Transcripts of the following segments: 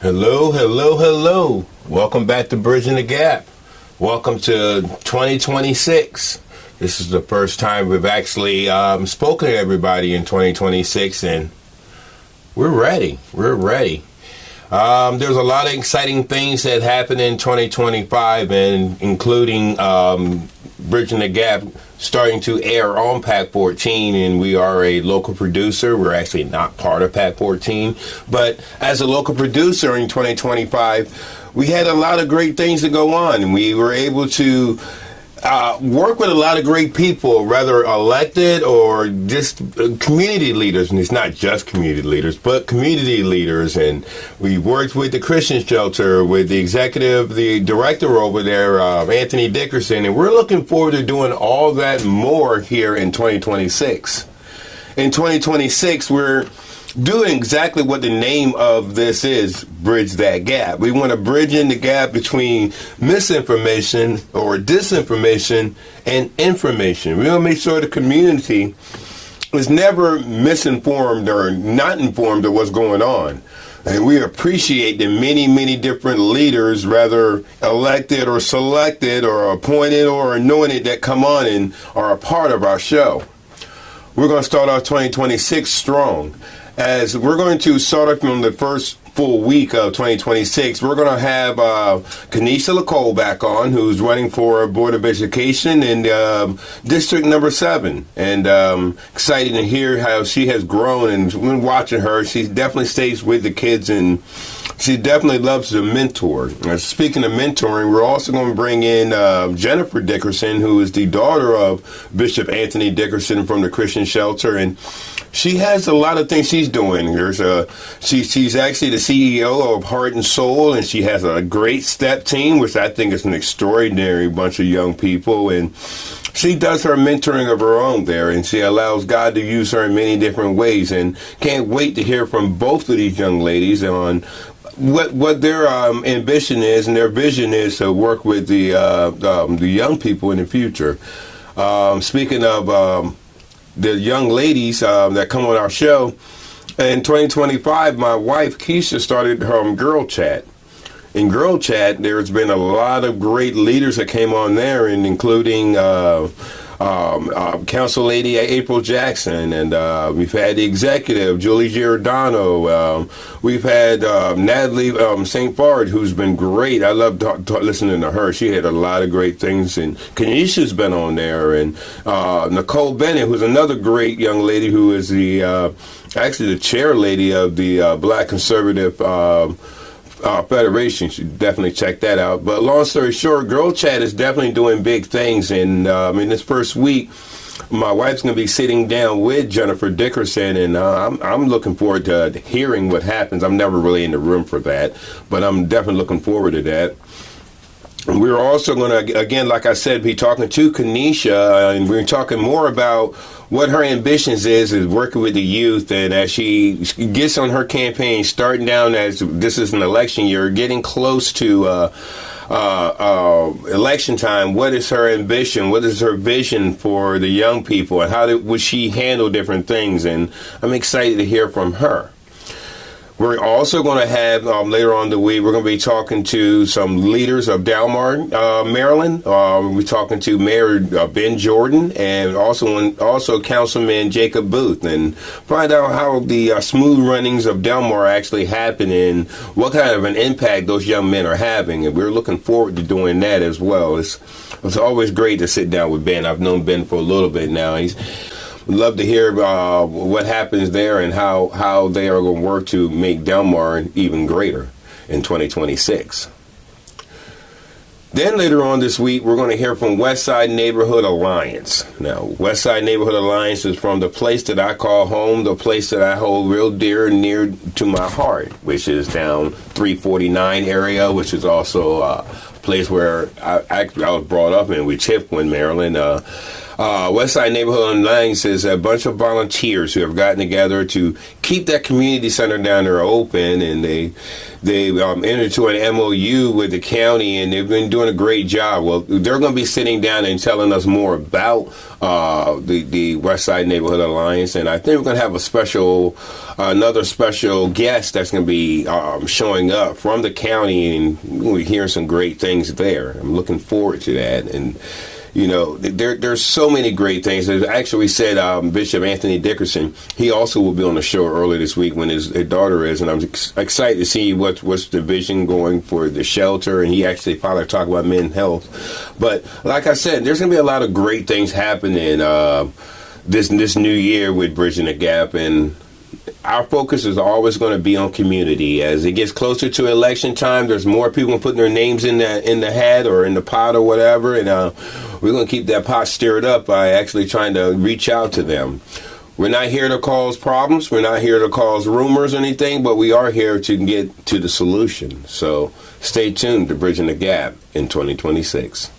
Hello, hello, hello. Welcome back to Bridging the Gap. Welcome to 2026. This is the first time we've actually spoken to everybody in 2026, and we're ready. We're ready. There's a lot of exciting things that happened in 2025, and including Bridging the Gap starting to air on Pack 14, and we are a local producer. We're actually not part of Pack 14, but as a local producer in 2025, we had a lot of great things to go on, and we were able to work with a lot of great people, whether elected or just community leaders. And it's not just community leaders, but community leaders. And we worked with the Christian Shelter, with the director over there, Anthony Dickerson. And we're looking forward to doing all that more here in 2026. In 2026, we're doing exactly what the name of this is, Bridge That Gap. We want to bridge in the gap between misinformation or disinformation and information. We want to make sure the community is never misinformed or not informed of what's going on. And we appreciate the many, many different leaders, whether elected or selected or appointed or anointed, that come on and are a part of our show. We're going to start off 2026 strong. As we're going to start off from the first full week of 2026, we're going to have Kenisha Le'cole back on, who's running for Board of Education in District Number 7. And excited to hear how she has grown, and when watching her, she definitely stays with the kids, and she definitely loves to mentor. Speaking of mentoring, we're also going to bring in Jennifer Dickerson, who is the daughter of Bishop Anthony Dickerson from the Christian Shelter, and she has a lot of things she's doing. She's actually the CEO of Heart and Soul, and she has a great step team, which I think is an extraordinary bunch of young people. And she does her mentoring of her own there, and she allows God to use her in many different ways. And can't wait to hear from both of these young ladies on what their ambition is and their vision is to work with the young people in the future. Speaking of the young ladies that come on our show, in 2025, my wife Keisha started her Girl Chat. In Girl Chat, there's been a lot of great leaders that came on there, and including Council Lady April Jackson, and we've had the executive Julie Giordano. We've had Natalie St. Bard, who's been great. I love listening to her. She had a lot of great things, and Kenisha's been on there, and Nicole Bennett, who's another great young lady who is actually the chair lady of the Black Conservative Federation. You should definitely check that out. But long story short, Girl Chat is definitely doing big things. And in this first week, my wife's going to be sitting down with Jennifer Dickerson, and I'm looking forward to hearing what happens. I'm never really in the room for that, but I'm definitely looking forward to that. We're also going to, again, like I said, be talking to Kenisha, and we're talking more about what her ambitions is working with the youth. And as she gets on her campaign, starting down as this is an election year, getting close to election time, what is her ambition? What is her vision for the young people? And how would she handle different things? And I'm excited to hear from her. We're also going to have, later on in the week, we're going to be talking to some leaders of Delmare, Maryland. We're talking to Mayor Ben Jordan, and also Councilman Jacob Booth, and find out how the smooth runnings of Delmare actually happen and what kind of an impact those young men are having. And we're looking forward to doing that as well. It's always great to sit down with Ben. I've known Ben for a little bit now. We'd love to hear what happens there and how they are going to work to make Delmare even greater in 2026. Then later on this week, we're going to hear from Westside Neighborhood Alliance. Now, Westside Neighborhood Alliance is from the place that I call home, the place that I hold real dear and near to my heart, which is down 349 area, which is also a place where I was brought up in, with Chipwin, Maryland. Westside Neighborhood Online says a bunch of volunteers who have gotten together to keep that community center down there open, and they entered into an MOU with the county, and they've been doing a great job. Well, they're going to be sitting down and telling us more about the Westside Neighborhood Alliance, and I think we're going to have another special guest that's going to be showing up from the county, and we're hearing some great things there. I'm looking forward to that. And you know, there's so many great things. Actually, we said Bishop Anthony Dickerson, he also will be on the show early this week when his daughter is, and I'm excited to see what's the vision going for the shelter, and he actually probably talk about men's health. But like I said, there's going to be a lot of great things happening this new year with Bridging the Gap, and our focus is always going to be on community. As it gets closer to election time, there's more people putting their names in the hat or in the pot or whatever, and we're going to keep that pot stirred up by actually trying to reach out to them. We're not here to cause problems. We're not here to cause rumors or anything, but we are here to get to the solution. So stay tuned to Bridging the Gap in 2026.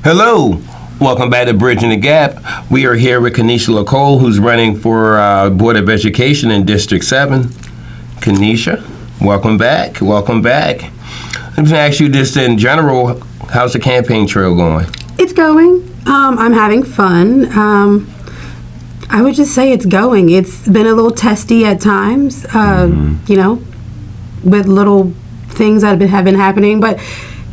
Hello, welcome back to Bridging the Gap. We are here with Kenisha Le'cole, who's running for Board of Education in District 7. Kenisha, welcome back. Welcome back. Let me ask you just in general, how's the campaign trail going? It's going. I'm having fun. I would just say it's going. It's been a little testy at times, you know, with little things that have been happening, but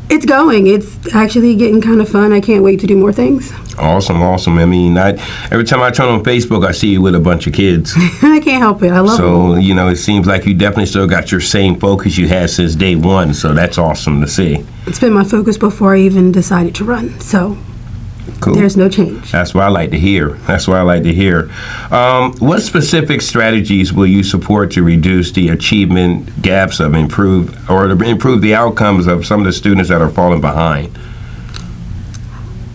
it's going. It's actually getting kind of fun. I can't wait to do more things. Awesome. I mean, every time I turn on Facebook, I see you with a bunch of kids. I can't help it. I love it. So, you know, it seems like you definitely still got your same focus you had since day one. So that's awesome to see. It's been my focus before I even decided to run. So cool. There's no change. That's what I like to hear. What specific strategies will you support to reduce the achievement gaps of improve the outcomes of some of the students that are falling behind?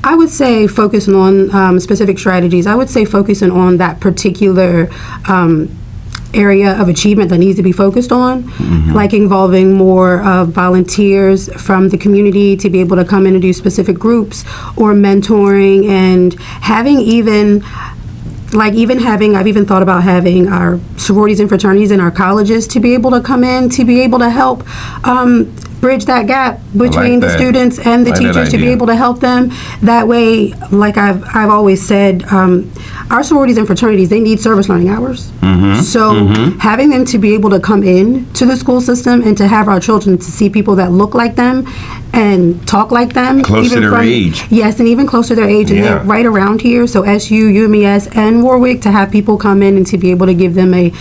I would say focusing on specific strategies. I would say focusing on that particular area of achievement that needs to be focused on, like involving more volunteers from the community to be able to come in and do specific groups, or mentoring, and having I've even thought about having our sororities and fraternities in our colleges to be able to come in, to be able to help bridge that gap between the students and the teachers, to be able to help them. That way, like I've always said, our sororities and fraternities, they need service learning hours. So having them to be able to come in to the school system and to have our children to see people that look like them and talk like them. Close to their age. Yes, and even close to their age. And they're right around here. So SU, UMES, and Warwick, to have people come in and to be able to give them a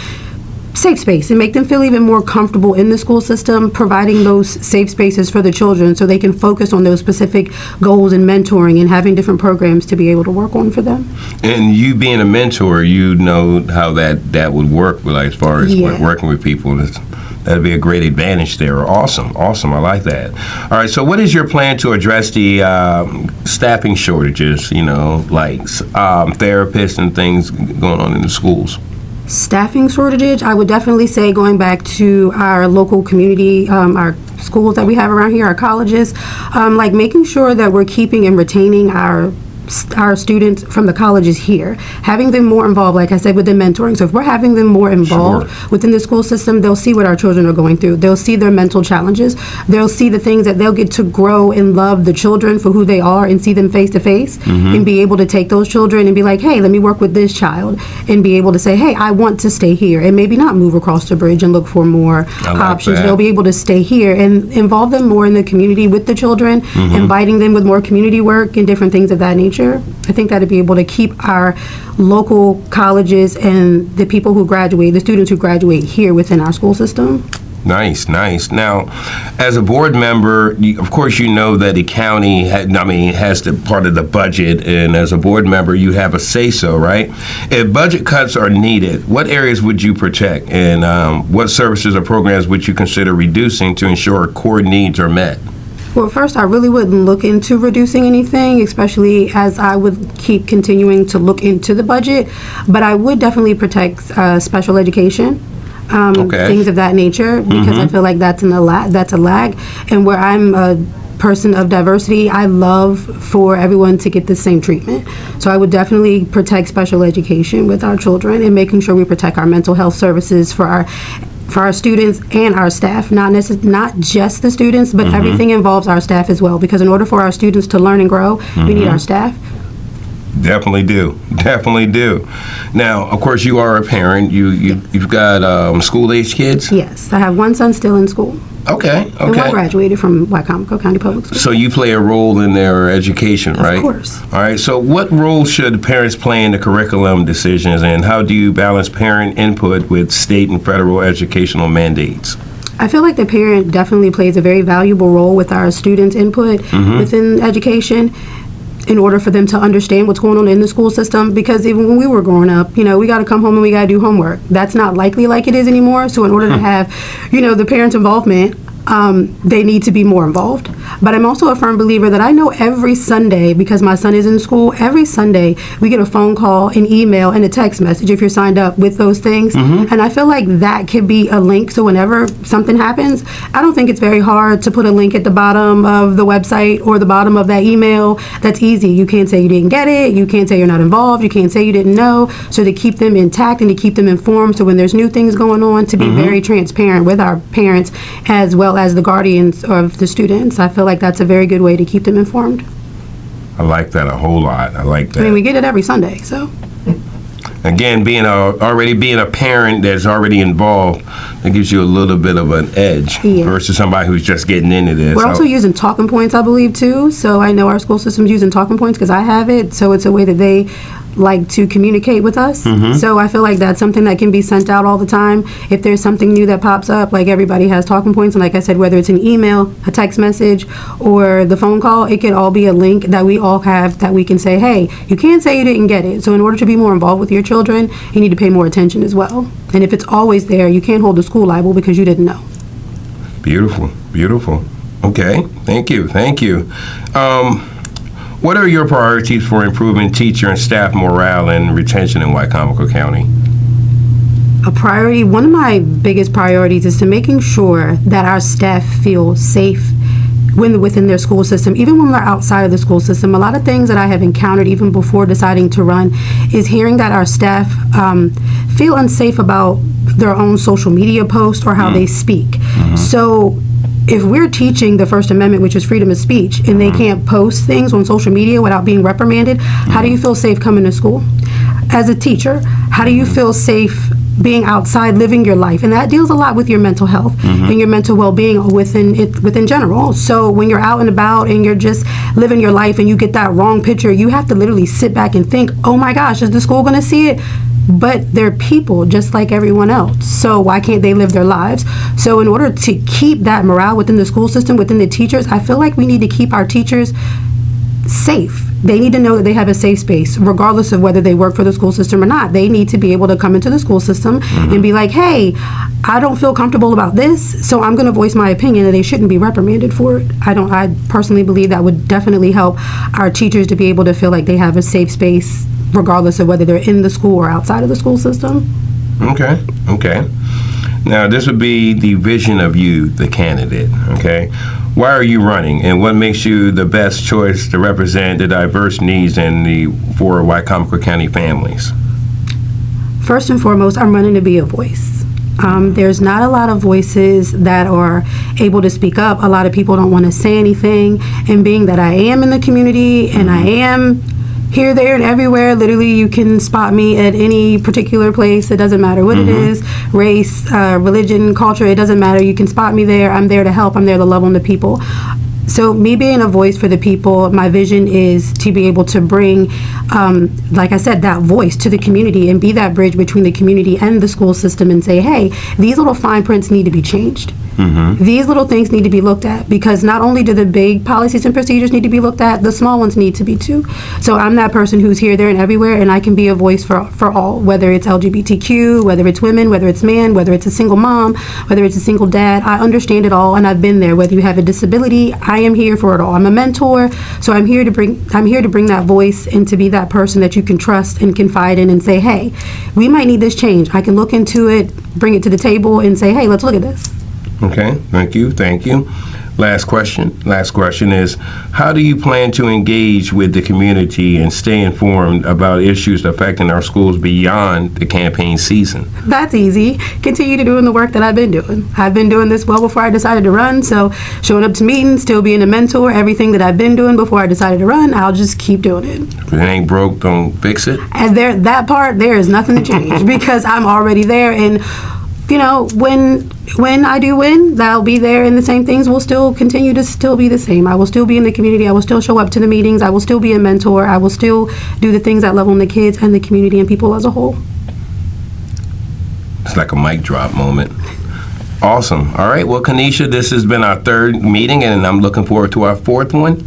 safe space and make them feel even more comfortable in the school system, providing those safe spaces for the children so they can focus on those specific goals and mentoring and having different programs to be able to work on for them. And you being a mentor, you know how that would work, like as far as working with people. That'd be a great advantage there. Awesome. I like that. All right, so what is your plan to address the staffing shortages, you know, like therapists and things going on in the schools? Staffing shortage, I would definitely say going back to our local community, our schools that we have around here, our colleges, like making sure that we're keeping and retaining our students from the colleges here, having them more involved, like I said, with the mentoring. So if we're having them more involved within the school system, they'll see what our children are going through. They'll see their mental challenges. They'll see the things that they'll get to grow and love the children for who they are and see them face to face, and be able to take those children and be like, hey, let me work with this child, and be able to say, hey, I want to stay here, and maybe not move across the bridge and look for more options. They'll be able to stay here and involve them more in the community with the children, inviting them with more community work and different things of that nature. I think that'd be able to keep our local colleges and the people who graduate, the students who graduate here within our school system. Nice, nice. Now, as a board member, of course, you know that the county, has the part of the budget, and as a board member, you have a say-so, right? If budget cuts are needed, what areas would you protect, and what services or programs would you consider reducing to ensure core needs are met? Well, first, I really wouldn't look into reducing anything, especially as I would keep continuing to look into the budget. But I would definitely protect special education, things of that nature, because I feel like that's a lag. And where I'm a person of diversity, I love for everyone to get the same treatment. So I would definitely protect special education with our children and making sure we protect our mental health services for our students and our staff, not just the students, but everything involves our staff as well, because in order for our students to learn and grow, we need our staff. Definitely do. Now, of course, you are a parent. You've got school-age kids? Yes, I have one son still in school. Okay. And one graduated from Wycomico County Public Schools. So you play a role in their education, right? Of course. All right. So what role should parents play in the curriculum decisions, and how do you balance parent input with state and federal educational mandates? I feel like the parent definitely plays a very valuable role with our students' input within education, in order for them to understand what's going on in the school system. Because even when we were growing up, we got to come home and we got to do homework. That's not likely like it is anymore. So in order to have, the parents' involvement, they need to be more involved. But I'm also a firm believer that I know every Sunday, because my son is in school, every Sunday we get a phone call, an email, and a text message if you're signed up with those things. And I feel like that could be a link. So whenever something happens, I don't think it's very hard to put a link at the bottom of the website or the bottom of that email. That's easy. You can't say you didn't get it. You can't say you're not involved. You can't say you didn't know. So to keep them intact and to keep them informed, so when there's new things going on, to be very transparent with our parents as well as the guardians of the students. I feel like that's a very good way to keep them informed. I like that a whole lot. I like that. I mean, we get it every Sunday, so. Again, already being a parent that's already involved, that gives you a little bit of an edge versus somebody who's just getting into this. We're also using talking points, I believe, too. So I know our school system's using talking points because I have it. So it's a way that they like to communicate with us. So I feel like that's something that can be sent out all the time. If there's something new that pops up, like everybody has talking points, and like I said, whether it's an email, a text message, or the phone call, it could all be a link that we all have that we can say, hey, you can't say you didn't get it. So in order to be more involved with your children, you need to pay more attention as well. And if it's always there, you can't hold the school liable because you didn't know. Beautiful. Okay, thank you. What are your priorities for improving teacher and staff morale and retention in Wycomico County? A priority, one of my biggest priorities is to making sure that our staff feel safe when within their school system, even when we're outside of the school system. A lot of things that I have encountered even before deciding to run is hearing that our staff feel unsafe about their own social media posts or how they speak. So if we're teaching the First Amendment, which is freedom of speech, and they can't post things on social media without being reprimanded, how do you feel safe coming to school? As a teacher, how do you feel safe being outside, living your life? And that deals a lot with your mental health and your mental well-being within general. So when you're out and about and you're just living your life and you get that wrong picture, you have to literally sit back and think, oh my gosh, is the school going to see it? But they're people just like everyone else. So why can't they live their lives? So in order to keep that morale within the school system, within the teachers, I feel like we need to keep our teachers safe. They need to know that they have a safe space, regardless of whether they work for the school system or not. They need to be able to come into the school system and be like, hey, I don't feel comfortable about this, so I'm going to voice my opinion, and they shouldn't be reprimanded for it. I personally believe that would definitely help our teachers to be able to feel like they have a safe space, regardless of whether they're in the school or outside of the school system. Okay. Now, this would be the vision of you, the candidate, okay? Why are you running, and what makes you the best choice to represent the diverse needs for Wycomico County families? First and foremost, I'm running to be a voice. There's not a lot of voices that are able to speak up. A lot of people don't want to say anything, and being that I am in the community and I am here, there, and everywhere. Literally, you can spot me at any particular place. It doesn't matter what it is, race, religion, culture, it doesn't matter. You can spot me there. I'm there to help. I'm there to love on the people. So me being a voice for the people, my vision is to be able to bring, like I said, that voice to the community and be that bridge between the community and the school system and say, hey, these little fine prints need to be changed. These little things need to be looked at, because not only do the big policies and procedures need to be looked at, the small ones need to be too. So I'm that person who's here, there, and everywhere, and I can be a voice for all, whether it's LGBTQ, whether it's women, whether it's man, whether it's a single mom, whether it's a single dad. I understand it all, and I've been there. Whether you have a disability, I am here for it all. I'm a mentor, so I'm here to bring that voice and to be that person that you can trust and confide in and say, hey, we might need this change. I can look into it, bring it to the table, and say, hey, let's look at this. Okay, thank you. Last question is, how do you plan to engage with the community and stay informed about issues affecting our schools beyond the campaign season? That's easy. Continue to doing the work that I've been doing. I've been doing this well before I decided to run, so showing up to meetings, still being a mentor, everything that I've been doing before I decided to run, I'll just keep doing it. If it ain't broke, don't fix it. And that part, there is nothing to change because I'm already there, and you know, when I do win, that'll be there, and the same things will still continue to still be the same. I will still be in the community. I will still show up to the meetings. I will still be a mentor. I will still do the things that level in the kids and the community and people as a whole. It's like a mic drop moment. Awesome. All right. Well, Kenisha, this has been our third meeting, and I'm looking forward to our fourth one.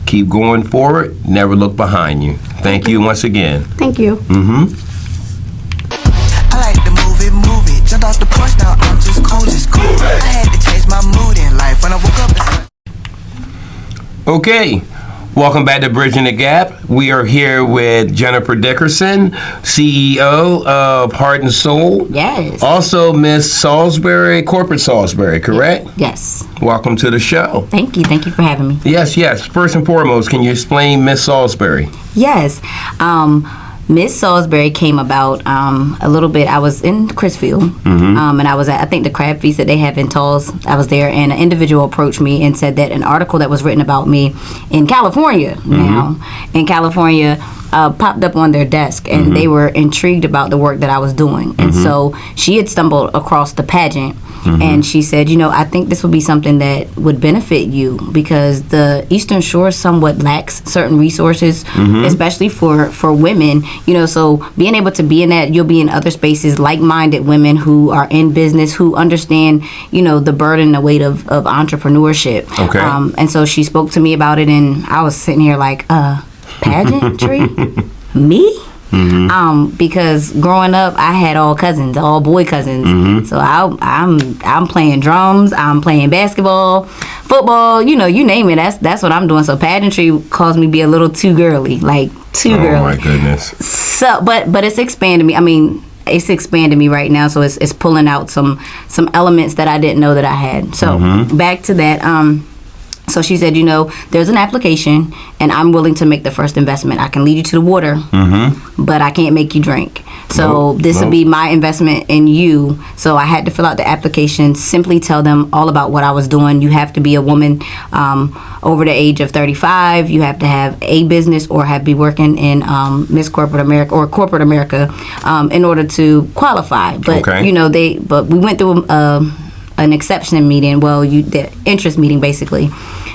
Keep going forward. Never look behind you. Thank you once again. Thank you. I like to move it. Jumped off the porch, now I'm just cold. I had to change my mood in life when I woke up. Okay. Welcome back to Bridging the Gap. We are here with Jennifer Dickerson, CEO of Heart and Soul. Yes. Also, Miss Salsbury, Corporate Salsbury, correct? Yes. Welcome to the show. Thank you. Thank you for having me. Yes. First and foremost, can you explain Miss Salsbury? Yes. Miss Salsbury came about a little bit. I was in Chrisfield, and I was at, I think, the crab feast that they have in Talls. I was there, and an individual approached me and said that an article that was written about me in California popped up on their desk, and they were intrigued about the work that I was doing. And so she had stumbled across the pageant, and she said, you know, I think this would be something that would benefit you because the Eastern Shore somewhat lacks certain resources, especially for women. You know, so being able to be in that, you'll be in other spaces, like-minded women who are in business, who understand, you know, the burden, the weight of entrepreneurship. Okay. And so she spoke to me about it, and I was sitting here like, pageantry? Me? Because growing up, I had all cousins, all boy cousins. So I'm playing drums, I'm playing basketball, football, you know, you name it. That's what I'm doing. So pageantry caused me to be a little too girly, like too girly. Oh my goodness. So, but it's expanded me. I mean, it's expanded me right now. So it's pulling out some elements that I didn't know that I had. So back to that. So she said, you know, there's an application, and I'm willing to make the first investment. I can lead you to the water, but I can't make you drink. So this would be my investment in you. So I had to fill out the application, simply tell them all about what I was doing. You have to be a woman over the age of 35. You have to have a business or be working in Miss Corporate America or Corporate America in order to qualify. But, you know, but we went through an exception meeting, the interest meeting basically,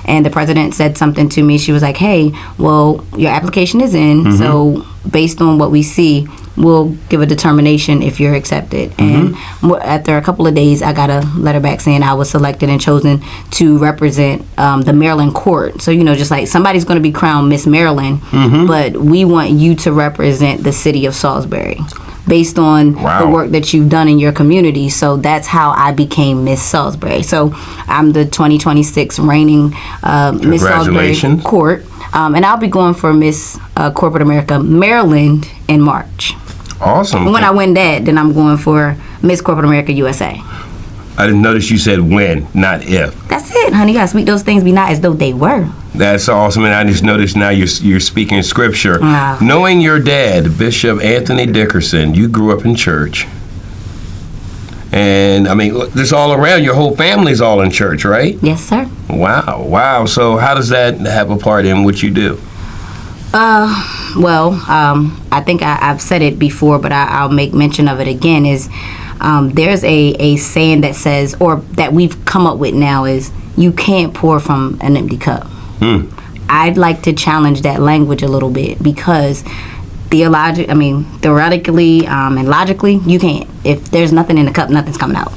and the president said something to me. She was like, hey, well, your application is in, so based on what we see, we'll give a determination if you're accepted. And after a couple of days, I got a letter back saying I was selected and chosen to represent the Maryland court. So, you know, just like somebody's going to be crowned Miss Maryland, but we want you to represent the city of Salsbury based on the work that you've done in your community. So that's how I became Miss Salsbury. So I'm the 2026 reigning Miss Salsbury Court. And I'll be going for Miss Corporate America Maryland in March. Awesome. And when I win that, then I'm going for Miss Corporate America USA. I didn't notice you said when, not if. That's it, honey. You gotta speak those things be not as though they were. That's awesome, and I just noticed now you're speaking scripture. Knowing your dad, Bishop Anthony Dickerson, you grew up in church. And, I mean, this all around, your whole family's all in church, right? Yes, sir. Wow. So how does that have a part in what you do? I think I've said it before, but I'll make mention of it again, is there's a saying that says, or that we've come up with now, is you can't pour from an empty cup. I'd like to challenge that language a little bit, because theoretically and logically, you can't. If there's nothing in the cup, nothing's coming out.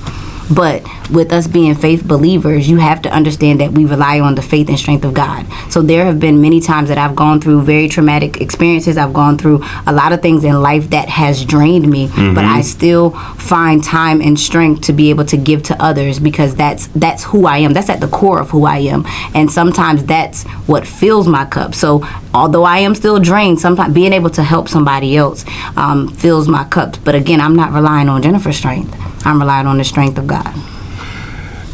But with us being faith believers, you have to understand that we rely on the faith and strength of God. So there have been many times that I've gone through very traumatic experiences. I've gone through a lot of things in life that has drained me, but I still find time and strength to be able to give to others, because that's who I am. That's at the core of who I am. And sometimes that's what fills my cup. So although I am still drained, sometimes being able to help somebody else fills my cup. But again, I'm not relying on Jennifer's strength. I'm relying on the strength of God.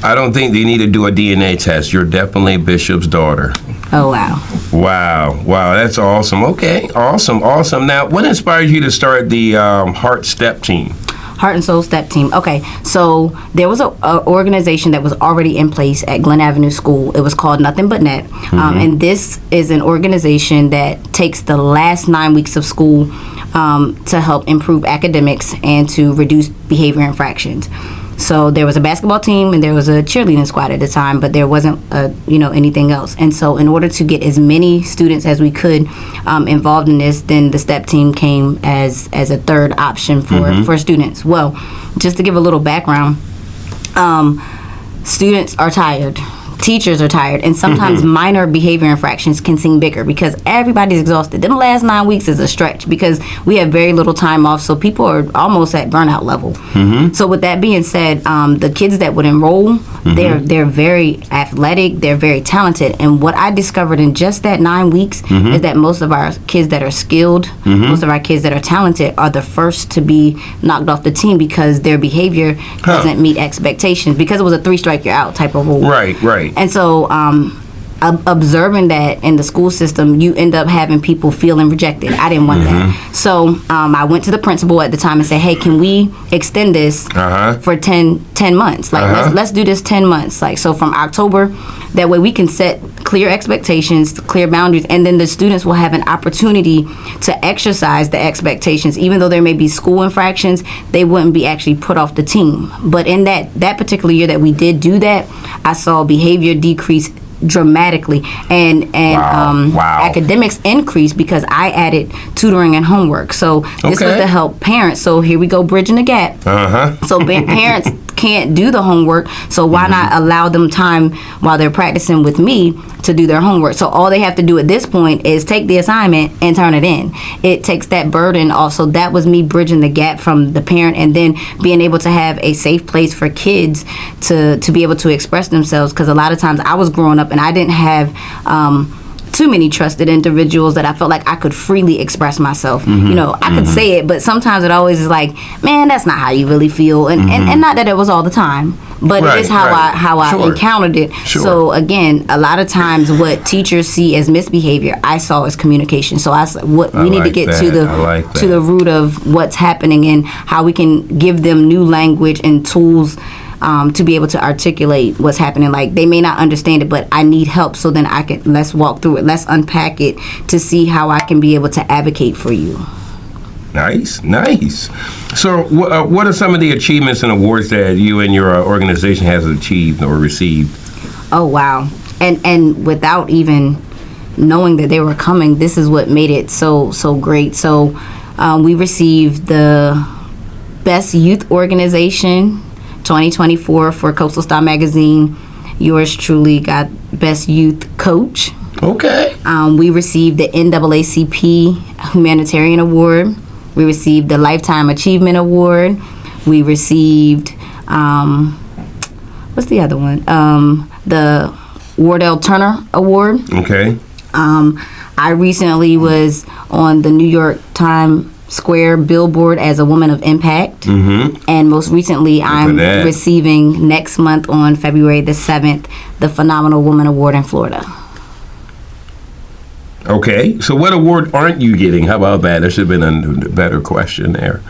I don't think they need to do a DNA test. You're definitely Bishop's daughter. Oh, wow. Wow, that's awesome. Okay, awesome. Now, what inspired you to start the Heart Step team? Heart and Soul Step Team. Okay, so there was a organization that was already in place at Glen Avenue School. It was called Nothing But Net, and this is an organization that takes the last 9 weeks of school to help improve academics and to reduce behavior infractions. So there was a basketball team and there was a cheerleading squad at the time, but there wasn't anything else. And so in order to get as many students as we could involved in this, then the STEP team came as a third option for students. Well, just to give a little background, students are tired. Teachers are tired, and sometimes minor behavior infractions can seem bigger because everybody's exhausted. Then the last 9 weeks is a stretch because we have very little time off, so people are almost at burnout level. So with that being said, the kids that would enroll, they're very athletic, they're very talented, and what I discovered in just that 9 weeks is that most of our kids that are skilled, most of our kids that are talented are the first to be knocked off the team because their behavior doesn't meet expectations, because it was a 3-strike you're out type of rule. Right. And so observing that in the school system, you end up having people feeling rejected. I didn't want that. So I went to the principal at the time and said, hey, can we extend this for 10 months? Like, let's do this 10 months. Like, so from October, that way we can set clear expectations, clear boundaries, and then the students will have an opportunity to exercise the expectations. Even though there may be school infractions, they wouldn't be actually put off the team. But in that particular year that we did do that, I saw behavior decrease dramatically, and academics increased because I added tutoring and homework. So this was to help parents. So here we go, bridging the gap. So parents can't do the homework, so why not allow them time while they're practicing with me to do their homework? So all they have to do at this point is take the assignment and turn it in. It takes that burden off. So that was me bridging the gap from the parent, and then being able to have a safe place for kids to be able to express themselves, because a lot of times I was growing up and I didn't have too many trusted individuals that I felt like I could freely express myself. I could say it, but sometimes it always is like, man, that's not how you really feel. And not that it was all the time, but it is how I encountered it. So again, a lot of times what teachers see as misbehavior, I saw as communication. So we need to get to the root of what's happening and how we can give them new language and tools to be able to articulate what's happening. Like, they may not understand it, but I need help, so then let's walk through it, let's unpack it to see how I can be able to advocate for you. Nice. So what are some of the achievements and awards that you and your organization has achieved or received? Oh, wow. And without even knowing that they were coming, this is what made it so great. So we received the Best Youth Organization 2024 for Coastal Star Magazine. Yours truly got Best Youth Coach. Okay. We received the NAACP Humanitarian Award. We received the Lifetime Achievement Award. We received, what's the other one? The Wardell Turner Award. Okay. I recently was on the New York Times Square billboard as a woman of impact, and most recently I'm receiving next month on February the 7th the Phenomenal Woman Award in Florida. Okay, so what award aren't you getting? How about that? There should have been a better question there.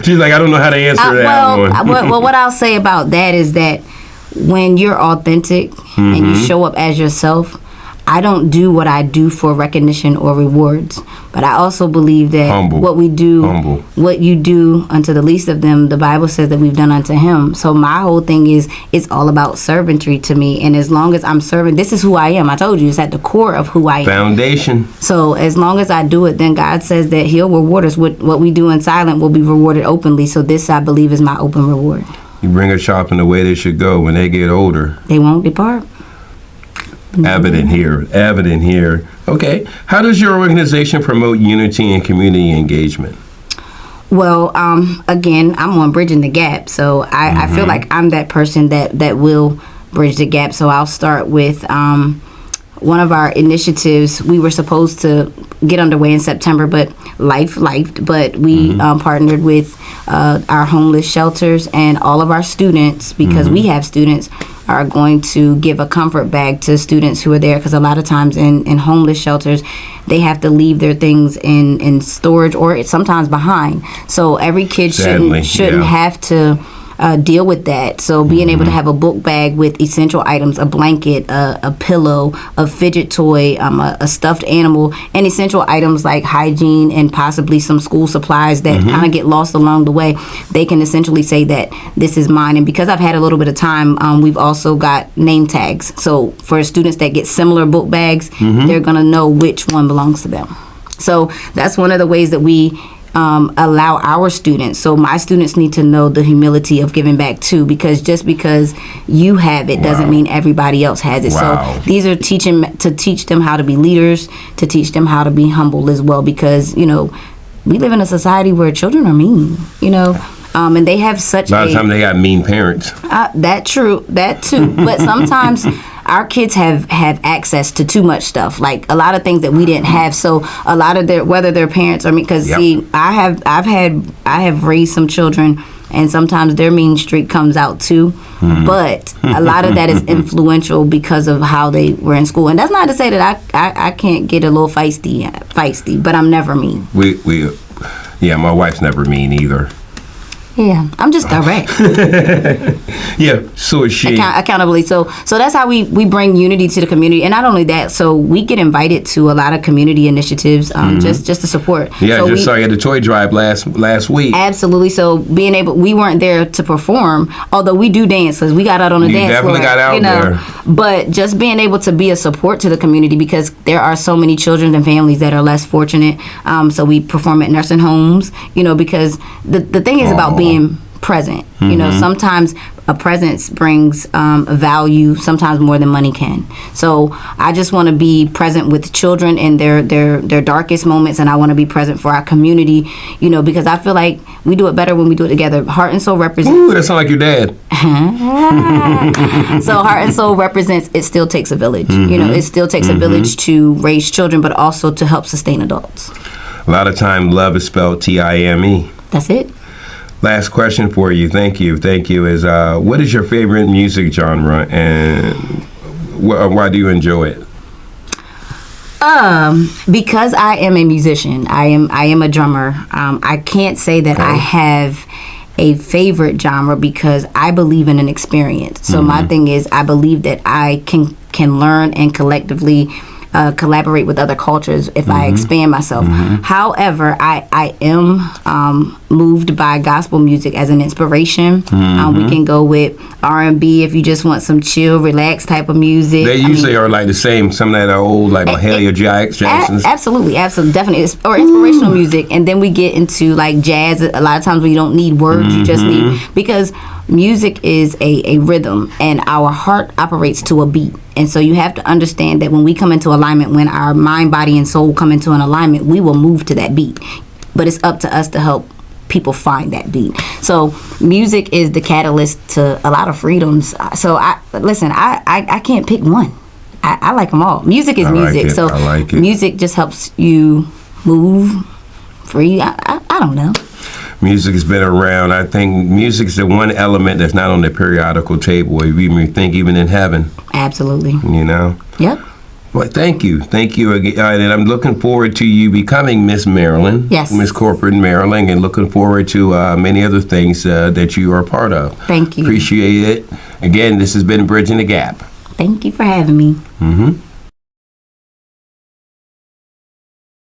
She's like, I don't know how to answer that one. Well, what I'll say about that is that when you're authentic and you show up as yourself, I don't do what I do for recognition or rewards, but I also believe that Humble. what you do unto the least of them, the Bible says that we've done unto him. So my whole thing is, it's all about servantry to me. And as long as I'm serving, this is who I am. I told you, it's at the core of who I am. Foundation. So as long as I do it, then God says that he'll reward us. What we do in silent will be rewarded openly. So this, I believe, is my open reward. You bring a child in the way they should go. When they get older, They won't depart. evident here. Okay. How does your organization promote unity and community engagement? Well, again, I'm on Bridging the Gap, so I feel like I'm that person that will bridge the gap. So I'll start with one of our initiatives. We were supposed to get underway in September, but life lifed. But we partnered with our homeless shelters and all of our students, because we have students, are going to give a comfort bag to students who are there, because a lot of times in homeless shelters, they have to leave their things in storage, or it's sometimes behind. So every kid Sadly, shouldn't yeah. have to deal with that. So being able to have a book bag with essential items, a blanket, a pillow, a fidget toy, a stuffed animal, and essential items like hygiene and possibly some school supplies that kind of get lost along the way, they can essentially say that this is mine. And because I've had a little bit of time, we've also got name tags. So for students that get similar book bags, they're going to know which one belongs to them. So that's one of the ways that we allow our students. So my students need to know the humility of giving back too, because just because you have it doesn't mean everybody else has it. Wow. So these are to teach them how to be leaders, to teach them how to be humble as well, because, you know, we live in a society where children are mean, you know, and they have such A lot of times they got mean parents. that too. But sometimes our kids have access to too much stuff, like a lot of things that we didn't have. So a lot of whether their parents or me, because see, I have raised some children, and sometimes their mean streak comes out too. But a lot of that is influential because of how they were in school. And that's not to say that I can't get a little feisty, but I'm never mean. My wife's never mean either. Yeah, I'm just direct. Yeah, so is she. Accountability. So that's how we bring unity to the community. And not only that, so we get invited to a lot of community initiatives just to support. Yeah, so I just saw you at the toy drive last week. Absolutely. So we weren't there to perform, although we do dance, because we got out on the dance floor. You definitely got out there. But just being able to be a support to the community, because there are so many children and families that are less fortunate. So we perform at nursing homes, you know, because the thing is about being present. You know, sometimes a presence brings value, sometimes more than money can. So I just want to be present with children in their darkest moments, and I want to be present for our community, you know, because I feel like we do it better when we do it together. Heart and Soul represents. Ooh, that sounds like your dad. So Heart and Soul represents, it still takes a village. You know, it still takes a village to raise children, but also to help sustain adults. A lot of time, love is spelled Time. That's it. Last question for you. Thank you. Is what is your favorite music genre, and why do you enjoy it? Because I am a musician. I am a drummer. I can't say that I have a favorite genre, because I believe in an experience. So my thing is, I believe that I can learn and collectively collaborate with other cultures if I expand myself. However, I am moved by gospel music as an inspiration. We can go with R&B if you just want some chill, relaxed type of music. They usually are like the same. Some that are old, like Mahalia Jackson's. Absolutely, definitely. Or inspirational music. And then we get into like jazz. A lot of times we don't need words. You just need, because music is a rhythm, and our heart operates to a beat. And so you have to understand that when we come into alignment, when our mind, body, and soul come into an alignment, we will move to that beat. But it's up to us to help people find that beat. So music is the catalyst to a lot of freedoms. So I can't pick one. I like them all. Music is music. So music just helps you move free. I don't know. Music has been around. I think music is the one element that's not on the periodical table. If you think even in heaven. Absolutely. You know? Yep. Well, thank you again. And I'm looking forward to you becoming Miss Maryland. Yes. Miss Corporate Maryland, and looking forward to many other things that you are a part of. Thank you. Appreciate it. Again, this has been Bridging the Gap. Thank you for having me.